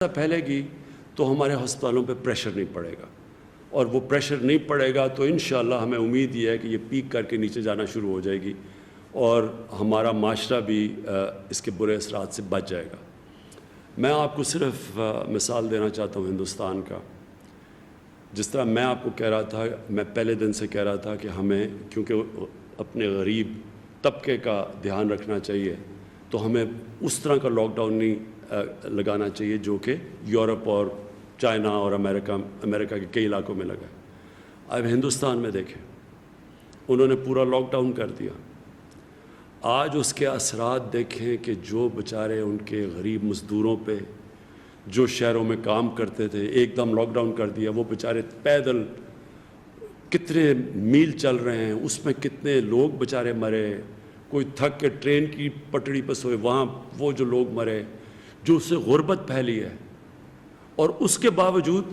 پھیلے گی تو ہمارے ہسپتالوں پہ پریشر نہیں پڑے گا، اور وہ پریشر نہیں پڑے گا تو انشاءاللہ ہمیں امید یہ ہے کہ یہ پیک کر کے نیچے جانا شروع ہو جائے گی اور ہمارا معاشرہ بھی اس کے برے اثرات سے بچ جائے گا۔ میں آپ کو صرف مثال دینا چاہتا ہوں ہندوستان کا۔ جس طرح میں آپ کو کہہ رہا تھا، میں پہلے دن سے کہہ رہا تھا کہ ہمیں کیونکہ اپنے غریب طبقے کا دھیان رکھنا چاہیے، تو ہمیں اس طرح کا لاک ڈاؤن نہیں لگانا چاہیے جو کہ یورپ اور چائنا اور امریکہ کے کئی علاقوں میں لگا ہے۔ اب ہندوستان میں دیکھیں، انہوں نے پورا لاک ڈاؤن کر دیا۔ آج اس کے اثرات دیکھیں کہ جو بیچارے ان کے غریب مزدوروں پہ جو شہروں میں کام کرتے تھے، ایک دم لاک ڈاؤن کر دیا، وہ بیچارے پیدل کتنے میل چل رہے ہیں، اس میں کتنے لوگ بیچارے مرے، کوئی تھک کے ٹرین کی پٹڑی پہ سوئے، وہاں وہ جو لوگ مرے، جو اس سے غربت پھیلی ہے، اور اس کے باوجود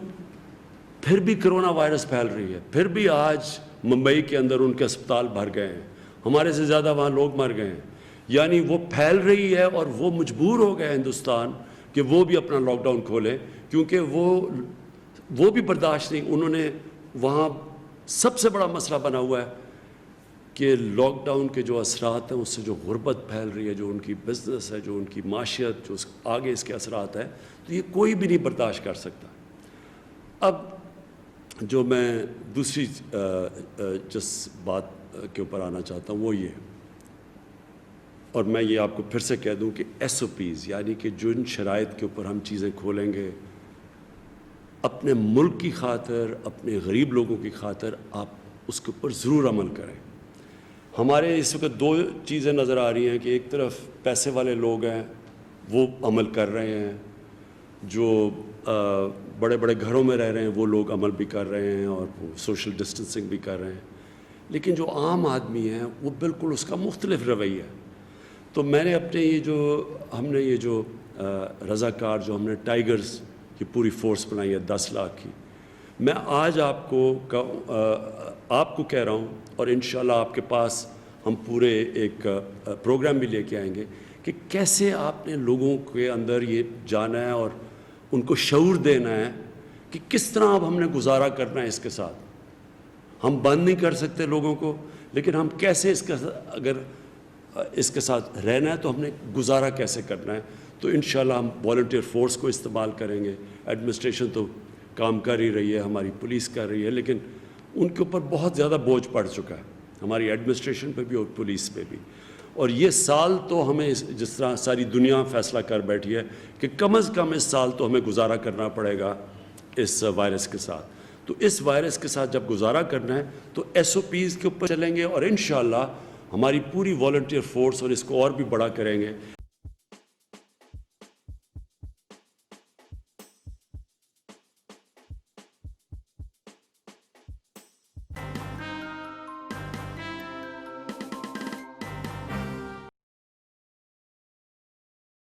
پھر بھی کرونا وائرس پھیل رہی ہے، پھر بھی آج ممبئی کے اندر ان کے اسپتال بھر گئے ہیں، ہمارے سے زیادہ وہاں لوگ مر گئے ہیں۔ یعنی وہ پھیل رہی ہے اور وہ مجبور ہو گئے ہندوستان کہ وہ بھی اپنا لاک ڈاؤن کھولیں، کیونکہ وہ بھی برداشت نہیں۔ انہوں نے وہاں سب سے بڑا مسئلہ بنا ہوا ہے کہ لاک ڈاؤن کے جو اثرات ہیں اس سے جو غربت پھیل رہی ہے، جو ان کی بزنس ہے، جو ان کی معاشیت، جو آگے اس کے اثرات ہیں، تو یہ کوئی بھی نہیں برداشت کر سکتا۔ اب جو میں دوسری جس بات کے اوپر آنا چاہتا ہوں وہ یہ، اور میں یہ آپ کو پھر سے کہہ دوں کہ ایس او پیز، یعنی کہ جو ان شرائط کے اوپر ہم چیزیں کھولیں گے، اپنے ملک کی خاطر، اپنے غریب لوگوں کی خاطر آپ اس کے اوپر ضرور عمل کریں۔ ہمارے اس وقت دو چیزیں نظر آ رہی ہیں کہ ایک طرف پیسے والے لوگ ہیں، وہ عمل کر رہے ہیں، جو بڑے بڑے گھروں میں رہ رہے ہیں وہ لوگ عمل بھی کر رہے ہیں اور وہ سوشل ڈسٹنسنگ بھی کر رہے ہیں، لیکن جو عام آدمی ہیں وہ بالکل اس کا مختلف رویہ ہے۔ تو میں نے اپنے ہم نے یہ جو رضاکار جو ہم نے ٹائیگرز کی پوری فورس بنائی ہے 10 لاکھ کی، میں آج آپ کو کہہ رہا ہوں، اور انشاءاللہ آپ کے پاس ہم پورے ایک پروگرام بھی لے کے آئیں گے کہ کیسے آپ نے لوگوں کے اندر یہ جانا ہے اور ان کو شعور دینا ہے کہ کس طرح اب ہم نے گزارا کرنا ہے اس کے ساتھ۔ ہم بند نہیں کر سکتے لوگوں کو، لیکن ہم کیسے اگر اس کے ساتھ رہنا ہے تو ہم نے گزارا کیسے کرنا ہے۔ تو انشاءاللہ ہم والنٹیئر فورس کو استعمال کریں گے۔ ایڈمنسٹریشن تو کام کر ہی رہی ہے، ہماری پولیس کر رہی ہے، لیکن ان کے اوپر بہت زیادہ بوجھ پڑ چکا ہے، ہماری ایڈمنسٹریشن پہ بھی اور پولیس پہ بھی۔ اور یہ سال تو ہمیں جس طرح ساری دنیا فیصلہ کر بیٹھی ہے کہ کم از کم اس سال تو ہمیں گزارا کرنا پڑے گا اس وائرس کے ساتھ۔ تو اس وائرس کے ساتھ جب گزارا کرنا ہے تو ایس او پیز کے اوپر چلیں گے، اور انشاءاللہ ہماری پوری والنٹیئر فورس اور اس کو اور بھی بڑا کریں گے۔